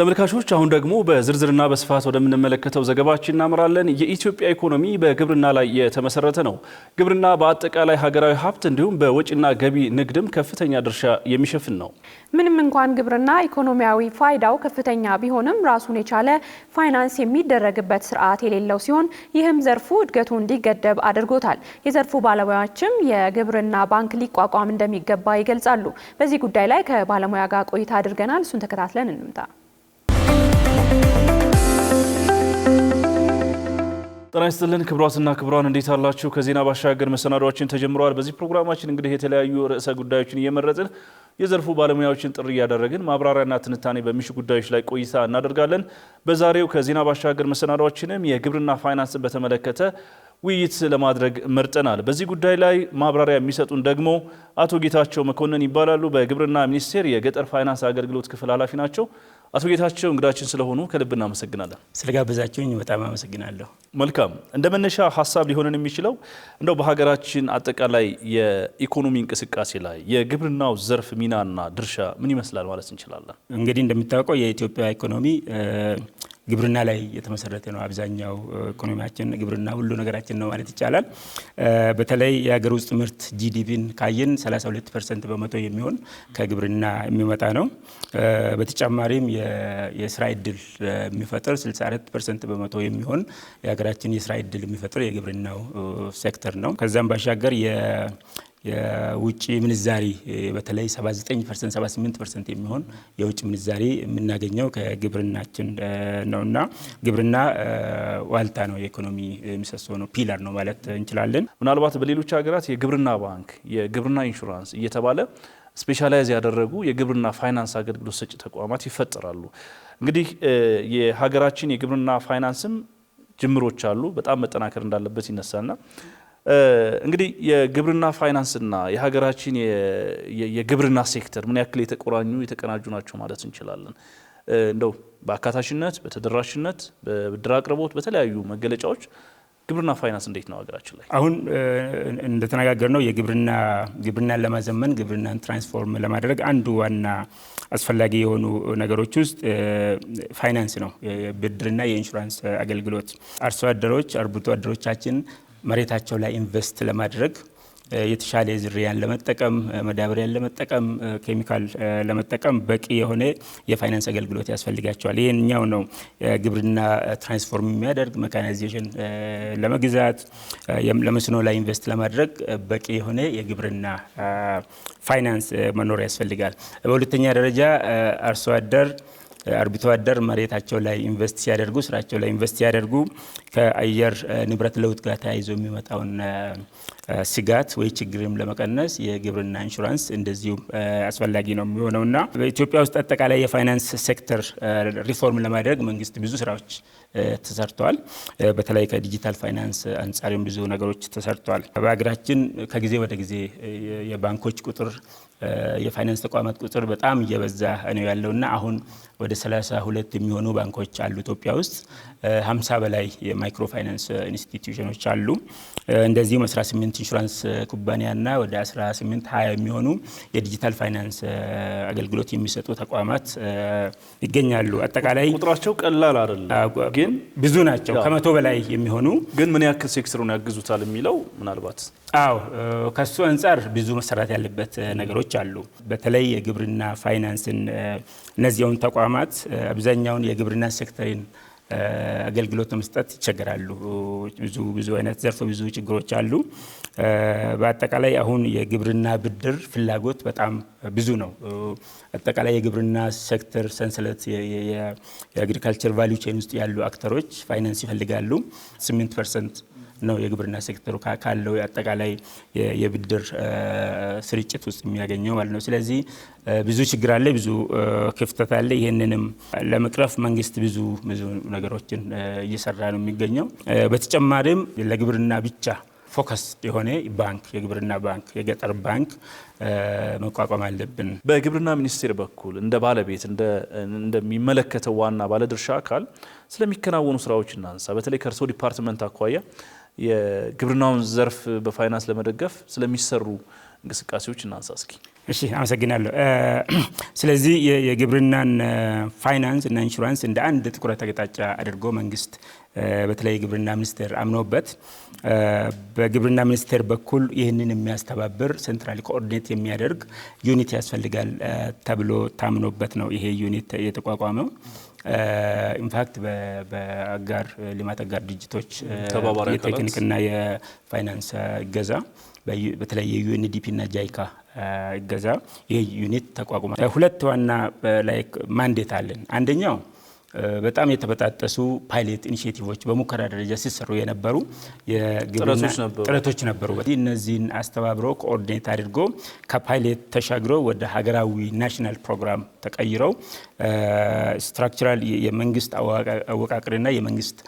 ተመልካቾች አሁን ደግሞ በዝርዝርና በስፋት ወደምንመለከተው ዘገባችን እናመራለን። የኢትዮጵያ ኢኮኖሚ በግብርና ላይ የተመሰረተ ነው። ግብርና በአጠቃላይ ሀገራዊ ሀብት እንዲሁም በወጪና ገቢ ንግድም ከፍተኛ ድርሻ የሚሸፍን ነው። ምንም እንኳን ግብርና ኢኮኖሚያዊ ፋይዳው ከፍተኛ ቢሆንም ራሱን የቻለ ፋይናንስ የሚደረግበት ስርዓት የሌለው ሲሆን ይህም ዘርፉ እድገቱ እንዲገደብ አድርጎታል። የዘርፉ ባለሙያዎችም የግብርና ባንክ ሊቋቋም እንደሚገባ ይገልጻሉ። በዚህ ጉዳይ ላይ ከባለሙያ ጋር ቆይታ አድርገናል። እሱን ተከታትለን እንምጣ። ጤና ይስጥልን ክቡራትና ክቡራን፣ እንዴት አላችሁ? ከዜና ባሻገር መሰናዶዎችን ተጀምረዋል። በዚህ ፕሮግራማችን እንግዲህ የተለያዩ ርዕሰ ጉዳዮችን እየመረጥን የዘርፉ ባለሙያዎችን ጥሪ እያደረግን ማብራሪያና ትንታኔ በሚሹ ጉዳዮች ላይ ቆይታ እናደርጋለን። በዛሬው ከዜና ባሻገር መሰናዶዎችንም የግብርና ፋይናንስን በተመለከተ ውይይት ለማድረግ መርጠናል። በዚህ ጉዳይ ላይ ማብራሪያ የሚሰጡን ደግሞ አቶ ጌታቸው መኮንን ይባላሉ። በግብርና ሚኒስቴር የገጠር ፋይናንስ አገልግሎት ክፍል ኃላፊ ናቸው። አቶ ጌታቸው እንግዳችን ስለሆኑ ከልብ እናመሰግናለን። ስለጋበዛችሁኝ በጣም አመሰግናለሁ። መልካም። እንደ መነሻ ሀሳብ ሊሆነን የሚችለው እንደው በሀገራችን አጠቃላይ የኢኮኖሚ እንቅስቃሴ ላይ የግብርናው ዘርፍ ሚናና ድርሻ ምን ይመስላል ማለት እንችላለን? እንግዲህ እንደሚታወቀው የኢትዮጵያ ኢኮኖሚ ግብርና ላይ የተመሰረተ ነው። አብዛኛው ኢኮኖሚያችን ግብርና ሁሉ ነገራችን ነው ማለት ይቻላል። በተለይ የሀገር ውስጥ ምርት ጂዲፒን ካየን 32% በመቶ የሚሆን ከግብርና የሚመጣ ነው። በተጨማሪም የስራ እድል የሚፈጥር 64% በመቶ የሚሆን የሀገራችን የስራ እድል የሚፈጥር የግብርናው ሴክተር ነው። ከዛም ባሻገር የውጭ ምንዛሪ በተለይ 79% 78% የሚሆን የውጭ ምንዛሪ የምናገኘው ከግብርናችን ነውና ግብርና ዋልታ ነው፣ የኢኮኖሚ ምሰሶ ነው፣ ፒላር ነው ማለት እንችላለን። ምናልባት በሌሎች ሀገራት የግብርና ባንክ፣ የግብርና ኢንሹራንስ እየተባለ ስፔሻላይዝ ያደረጉ የግብርና ፋይናንስ አገልግሎት ሰጪ ተቋማት ይፈጠራሉ። እንግዲህ የሀገራችን የግብርና ፋይናንስም ጅምሮች አሉ፣ በጣም መጠናከር እንዳለበት ይነሳልና እንግዲህ የግብርና ፋይናንስና የሀገራችን የግብርና ሴክተር ምን ያክል የተቀናጁ ናቸው ማለት እንችላለን? እንደው በአካታችነት፣ በተደራሽነት፣ በብድር አቅርቦት፣ በተለያዩ መገለጫዎች ግብርና ፋይናንስ እንዴት ነው ሀገራችን ላይ? አሁን እንደተነጋገርነው ግብርናን ለማዘመን ግብርናን ትራንስፎርም ለማድረግ አንዱ ዋና አስፈላጊ የሆኑ ነገሮች ውስጥ ፋይናንስ ነው። የብድርና የኢንሹራንስ አገልግሎት አርሶ አደሮች አርብቶ አደሮቻችን መሬታቸው ላይ ኢንቨስት ለማድረግ የተሻለ ዝርያን ለመጠቀም መዳበሪያን ለመጠቀም ኬሚካል ለመጠቀም በቂ የሆነ የፋይናንስ አገልግሎት ያስፈልጋቸዋል። ይሄኛው ነው ግብርና ትራንስፎርም የሚያደርግ ሜካናይዜሽን ለመግዛት ለመስኖ ላይ ኢንቨስት ለማድረግ በቂ የሆነ የግብርና ፋይናንስ መኖር ያስፈልጋል። በሁለተኛ ደረጃ አርብቶ አደር መሬታቸው ላይ ኢንቨስት ሲያደርጉ ስራቸው ላይ ኢንቨስት ሲያደርጉ ከአየር ንብረት ለውጥ ጋር ተያይዞ የሚመጣውን ስጋት ወይ ችግርም ለመቀነስ የግብርና ኢንሹራንስ እንደዚሁ አስፈላጊ ነው የሚሆነውና በኢትዮጵያ ውስጥ አጠቃላይ የፋይናንስ ሴክተር ሪፎርም ለማድረግ መንግስት ብዙ ስራዎች ተሰርተዋል። በተለይ ከዲጂታል ፋይናንስ አንጻርም ብዙ ነገሮች ተሰርተዋል። በሀገራችን ከጊዜ ወደ ጊዜ የባንኮች ቁጥር የፋይናንስ ተቋማት ቁጥር በጣም እየበዛ ነው ያለውና አሁን ወደ 32 የሚሆኑ ባንኮች አሉ ኢትዮጵያ ውስጥ። 50 በላይ የማይክሮ ፋይናንስ ኢንስቲትዩሽኖች አሉ። እንደዚሁም 18 ኢንሹራንስ ኩባንያና ወደ 18-20 የሚሆኑ የዲጂታል ፋይናንስ አገልግሎት የሚሰጡ ተቋማት ይገኛሉ። አጠቃላይ ቁጥራቸው ቀላል አይደለም፣ ግን ብዙ ናቸው። ከመቶ በላይ የሚሆኑ ግን ምን ያክል ሴክተሩን ያግዙታል የሚለው ምናልባት ከሱ አንጻር ብዙ መሰራት ያለበት ነገሮች አሉ። በተለይ የግብርና ፋይናንስን እነዚያውን ተቋማት አብዛኛውን የግብርና ሴክተርን አገልግሎት መስጠት ይቸገራሉ። ብዙ አይነት ዘርፈ ብዙ ችግሮች አሉ። በአጠቃላይ አሁን የግብርና ብድር ፍላጎት በጣም ብዙ ነው። አጠቃላይ የግብርና ሴክተር ሰንሰለት የአግሪካልቸር ቫልዩ ቼን ውስጥ ያሉ አክተሮች ፋይናንስ ይፈልጋሉ። 8% ነው የግብርና ሴክተሩ ካለው አጠቃላይ የብድር ስርጭት ውስጥ የሚያገኘው ማለት ነው። ስለዚህ ብዙ ችግር አለ፣ ብዙ ክፍተት አለ። ይህንንም ለመቅረፍ መንግስት ብዙ ነገሮችን እየሰራ ነው የሚገኘው። በተጨማሪም ለግብርና ብቻ ፎከስ የሆነ ባንክ፣ የግብርና ባንክ፣ የገጠር ባንክ መቋቋም አለብን። በግብርና ሚኒስቴር በኩል እንደ ባለቤት እንደሚመለከተው ዋና ባለድርሻ አካል ስለሚከናወኑ ስራዎች እናንሳ። በተለይ ከእርሶ ዲፓርትመንት አኳያ የግብርናውን ዘርፍ በፋይናንስ ለመደገፍ ስለሚሰሩ እንቅስቃሴዎች እናንሳ እስኪ። እሺ አመሰግናለሁ። ስለዚህ የግብርናን ፋይናንስ እና ኢንሹራንስ እንደ አንድ ትኩረት አቅጣጫ አድርጎ መንግስት በተለይ የግብርና ሚኒስቴር አምኖበት በግብርና ሚኒስቴር በኩል ይህንን የሚያስተባብር ሴንትራሊ ኮኦርዲኔት የሚያደርግ ዩኒት ያስፈልጋል ተብሎ ታምኖበት ነው ይሄ ዩኒት የተቋቋመው። ኢንፋክት በአጋር ልማት አጋር ድርጅቶች የቴክኒክና የፋይናንስ እገዛ በተለይ የዩኤንዲፒ እና ጃይካ እገዛ ይህ ዩኒት ተቋቁሟል። ሁለት ዋና ማንዴት አለን። አንደኛው በጣም የተበጣጠሱ ፓይሌት ኢኒሼቲቮች በሙከራ ደረጃ ሲሰሩ የነበሩ የግብርና ጥረቶች ነበሩ። እነዚህን አስተባብሮ ኮኦርዲኔት አድርጎ ከፓይሌት ተሻግሮ ወደ ሀገራዊ ናሽናል ፕሮግራም ተቀይረው ስትራክቸራል የመንግስት አወቃቀርና የመንግስት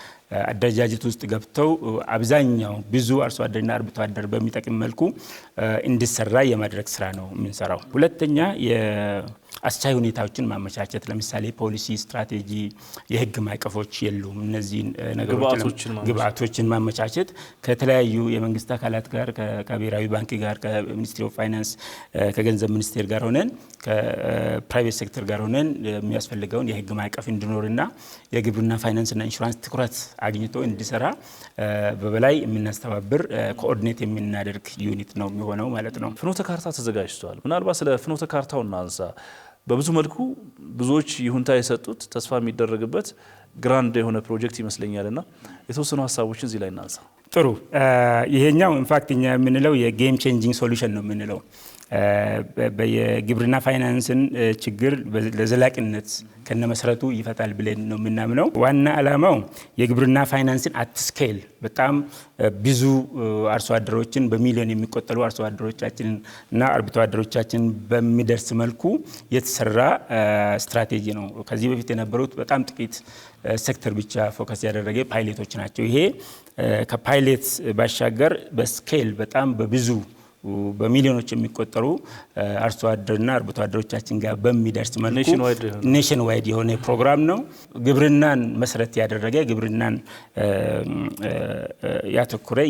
አደረጃጀት ውስጥ ገብተው አብዛኛው ብዙ አርሶ አደርና አርብቶ አደር በሚጠቅም መልኩ እንዲሰራ የማድረግ ስራ ነው የምንሰራው። ሁለተኛ አስቻይ ሁኔታዎችን ማመቻቸት፣ ለምሳሌ ፖሊሲ፣ ስትራቴጂ፣ የህግ ማዕቀፎች የሉም። እነዚህን ነገሮች ግብአቶችን ማመቻቸት ከተለያዩ የመንግስት አካላት ጋር ከብሔራዊ ባንክ ጋር ከሚኒስትሪ ኦፍ ፋይናንስ ከገንዘብ ሚኒስቴር ጋር ሆነን ከፕራይቬት ሴክተር ጋር ሆነን የሚያስፈልገውን የህግ ማዕቀፍ እንዲኖርና የግብርና ፋይናንስና ኢንሹራንስ ትኩረት አግኝቶ እንዲሰራ በበላይ የምናስተባብር ኮኦርዲኔት የምናደርግ ዩኒት ነው የሚሆነው ማለት ነው። ፍኖተ ካርታ ተዘጋጅቷል። ምናልባት ስለ ፍኖተ ካርታው እናንሳ። በብዙ መልኩ ብዙዎች ይሁንታ የሰጡት ተስፋ የሚደረግበት ግራንድ የሆነ ፕሮጀክት ይመስለኛልና የተወሰኑ ሀሳቦችን እዚህ ላይ እናንሳ። ጥሩ። ይሄኛው ኢንፋክት እኛ የምንለው የጌም ቼንጂንግ ሶሉሽን ነው የምንለው። የግብርና ፋይናንስን ችግር ለዘላቂነት ከነመሰረቱ ይፈታል ብለን ነው የምናምነው። ዋና ዓላማው የግብርና ፋይናንስን አት ስኬል በጣም ብዙ አርሶ አደሮችን በሚሊዮን የሚቆጠሩ አርሶ አደሮቻችንን እና አርብቶ አደሮቻችንን በሚደርስ መልኩ የተሰራ ስትራቴጂ ነው። ከዚህ በፊት የነበሩት በጣም ጥቂት ሴክተር ብቻ ፎከስ ያደረገ ፓይሌቶች ናቸው። ይሄ ከፓይሌት ባሻገር በስኬል በጣም በብዙ በሚሊዮኖች የሚቆጠሩ አርሶ አደርና አርብቶ አደሮቻችን ጋር በሚደርስ መልኩ ኔሽን ዋይድ የሆነ ፕሮግራም ነው። ግብርናን መሰረት ያደረገ ግብርናን ያተኮረ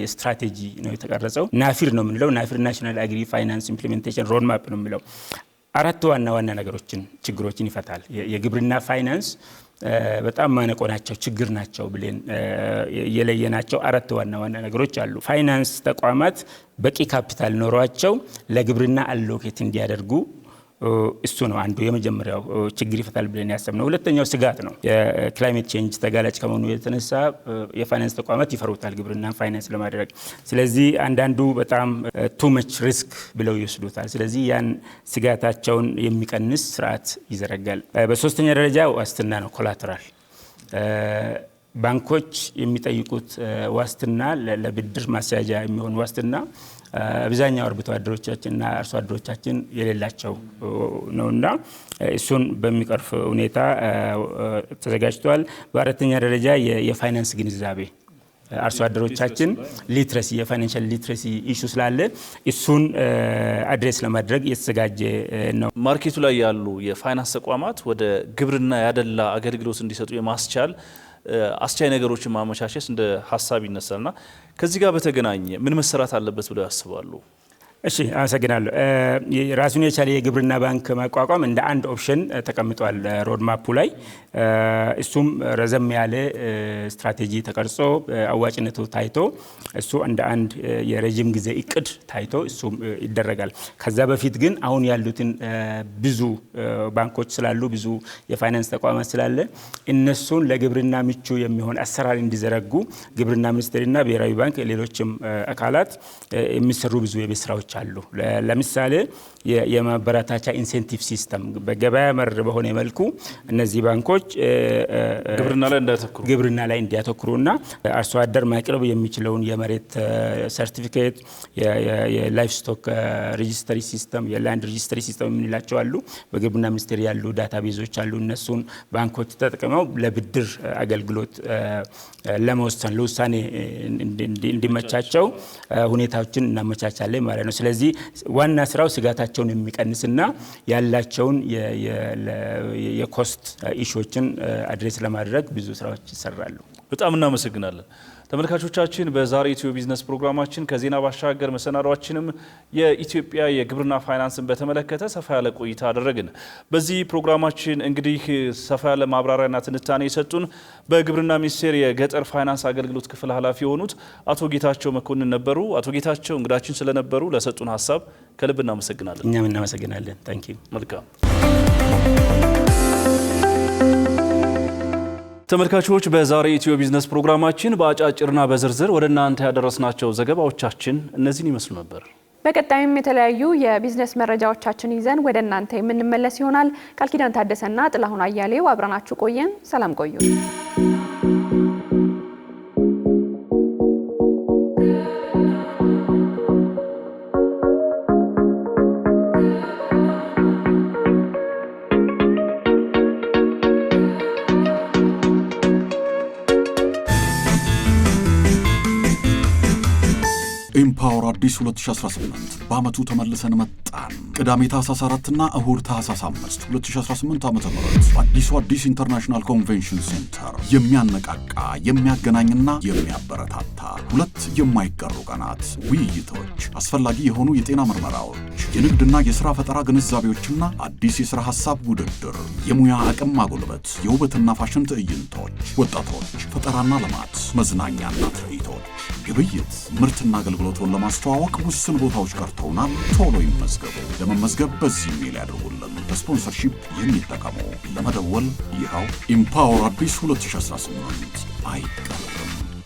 የስትራቴጂ ነው የተቀረጸው። ናፊር ነው የምንለው። ናፊር ናሽናል አግሪ ፋይናንስ ኢምፕሊሜንቴሽን ሮድማፕ ነው የምንለው። አራት ዋና ነገሮችን ችግሮችን ይፈታል። የግብርና ፋይናንስ በጣም ማነቆ ናቸው፣ ችግር ናቸው ብለን የለየናቸው አራት ዋና ነገሮች አሉ። ፋይናንስ ተቋማት በቂ ካፒታል ኖሯቸው ለግብርና አሎኬት እንዲያደርጉ እሱ ነው አንዱ የመጀመሪያው ችግር ይፈታል ብለን ያሰብነው። ሁለተኛው ስጋት ነው። የክላይሜት ቼንጅ ተጋላጭ ከመሆኑ የተነሳ የፋይናንስ ተቋማት ይፈሩታል ግብርና ፋይናንስ ለማድረግ። ስለዚህ አንዳንዱ በጣም ቱ መች ሪስክ ብለው ይወስዱታል። ስለዚህ ያን ስጋታቸውን የሚቀንስ ስርዓት ይዘረጋል። በሶስተኛ ደረጃ ዋስትና ነው፣ ኮላተራል። ባንኮች የሚጠይቁት ዋስትና ለብድር ማስያዣ የሚሆን ዋስትና አብዛኛው አርብቶ አደሮቻችንና አርሶ አደሮቻችን የሌላቸው ነውና እሱን በሚቀርፍ ሁኔታ ተዘጋጅቷል። በአራተኛ ደረጃ የፋይናንስ ግንዛቤ አርሶ አደሮቻችን ሊትረሲ የፋይናንሻል ሊትረሲ ኢሹ ስላለ እሱን አድሬስ ለማድረግ የተዘጋጀ ነው። ማርኬቱ ላይ ያሉ የፋይናንስ ተቋማት ወደ ግብርና ያደላ አገልግሎት እንዲሰጡ የማስቻል አስቻይ ነገሮችን ማመቻቸት እንደ ሀሳብ ይነሳልና ከዚህ ጋር በተገናኘ ምን መሰራት አለበት ብለው ያስባሉ? እሺ አመሰግናለሁ። ራሱን የቻለ የግብርና ባንክ ማቋቋም እንደ አንድ ኦፕሽን ተቀምጧል ሮድማፑ ላይ። እሱም ረዘም ያለ ስትራቴጂ ተቀርጾ አዋጭነቱ ታይቶ እሱ እንደ አንድ የረጅም ጊዜ እቅድ ታይቶ እሱም ይደረጋል። ከዛ በፊት ግን አሁን ያሉትን ብዙ ባንኮች ስላሉ ብዙ የፋይናንስ ተቋማት ስላለ እነሱን ለግብርና ምቹ የሚሆን አሰራር እንዲዘረጉ ግብርና ሚኒስቴርና ብሔራዊ ባንክ ሌሎችም አካላት የሚሰሩ ብዙ የቤት ስራዎች አሉ። ለምሳሌ የማበረታቻ ኢንሴንቲቭ ሲስተም በገበያ መር በሆነ መልኩ እነዚህ ባንኮች ግብርና ላይ እንዲያተኩሩና አርሶ አደር ማቅረብ የሚችለውን የመሬት ሰርቲፊኬት፣ የላይፍ ስቶክ ሬጂስተሪ ሲስተም፣ የላንድ ሬጂስተሪ ሲስተም የምንላቸው አሉ። በግብርና ሚኒስቴር ያሉ ዳታቤዞች አሉ። እነሱን ባንኮች ተጠቅመው ለብድር አገልግሎት ለመወሰን ለውሳኔ እንዲመቻቸው ሁኔታዎችን እናመቻቻለን ማለት ነው። ስለዚህ ዋና ስራው ስጋታቸውን የሚቀንስና ያላቸውን የኮስት ኢሹዎችን አድሬስ ለማድረግ ብዙ ስራዎች ይሰራሉ። በጣም እናመሰግናለን። ተመልካቾቻችን በዛሬ ኢትዮ ቢዝነስ ፕሮግራማችን ከዜና ባሻገር መሰናዷችንም የኢትዮጵያ የግብርና ፋይናንስን በተመለከተ ሰፋ ያለ ቆይታ አደረግን። በዚህ ፕሮግራማችን እንግዲህ ሰፋ ያለ ማብራሪያና ትንታኔ የሰጡን በግብርና ሚኒስቴር የገጠር ፋይናንስ አገልግሎት ክፍል ኃላፊ የሆኑት አቶ ጌታቸው መኮንን ነበሩ። አቶ ጌታቸው እንግዳችን ስለነበሩ ለሰጡን ሀሳብ ከልብ እናመሰግናለን። እኛም እናመሰግናለን። ታንኪ ዩ። መልካም ተመልካቾች በዛሬ ኢትዮ ቢዝነስ ፕሮግራማችን በአጫጭርና በዝርዝር ወደ እናንተ ያደረስናቸው ዘገባዎቻችን እነዚህን ይመስሉ ነበር። በቀጣይም የተለያዩ የቢዝነስ መረጃዎቻችን ይዘን ወደ እናንተ የምንመለስ ይሆናል። ቃልኪዳን ታደሰና ጥላሁን አያሌው አብረናችሁ ቆየን። ሰላም ቆዩ። ኢምፓወር አዲስ 2018 በአመቱ ተመልሰን መጣን። ቅዳሜ ታህሳስ 4 እና እሁድ ታህሳስ 5 2018 ዓ.ም በአዲሱ አዲስ ኢንተርናሽናል ኮንቬንሽን ሴንተር የሚያነቃቃ የሚያገናኝና የሚያበረታታ ሁለት የማይቀሩ ቀናት ውይይቶች፣ አስፈላጊ የሆኑ የጤና ምርመራዎች፣ የንግድና የሥራ ፈጠራ ግንዛቤዎችና አዲስ የሥራ ሐሳብ ውድድር፣ የሙያ አቅም ማጎልበት፣ የውበትና ፋሽን ትዕይንቶች፣ ወጣቶች ፈጠራና ልማት፣ መዝናኛና ትርኢቶች፣ ግብይት፣ ምርትና አገልግሎቱን ለማስተዋወቅ ውስን ቦታዎች ቀርተውናል። ቶሎ ይመዝገቡ። ለመመዝገብ በዚህ ሜል ያድርጉልን። በስፖንሰርሺፕ የሚጠቀሙ ለመደወል ይኸው ኢምፓወር አዲስ 2018 አይቀርም።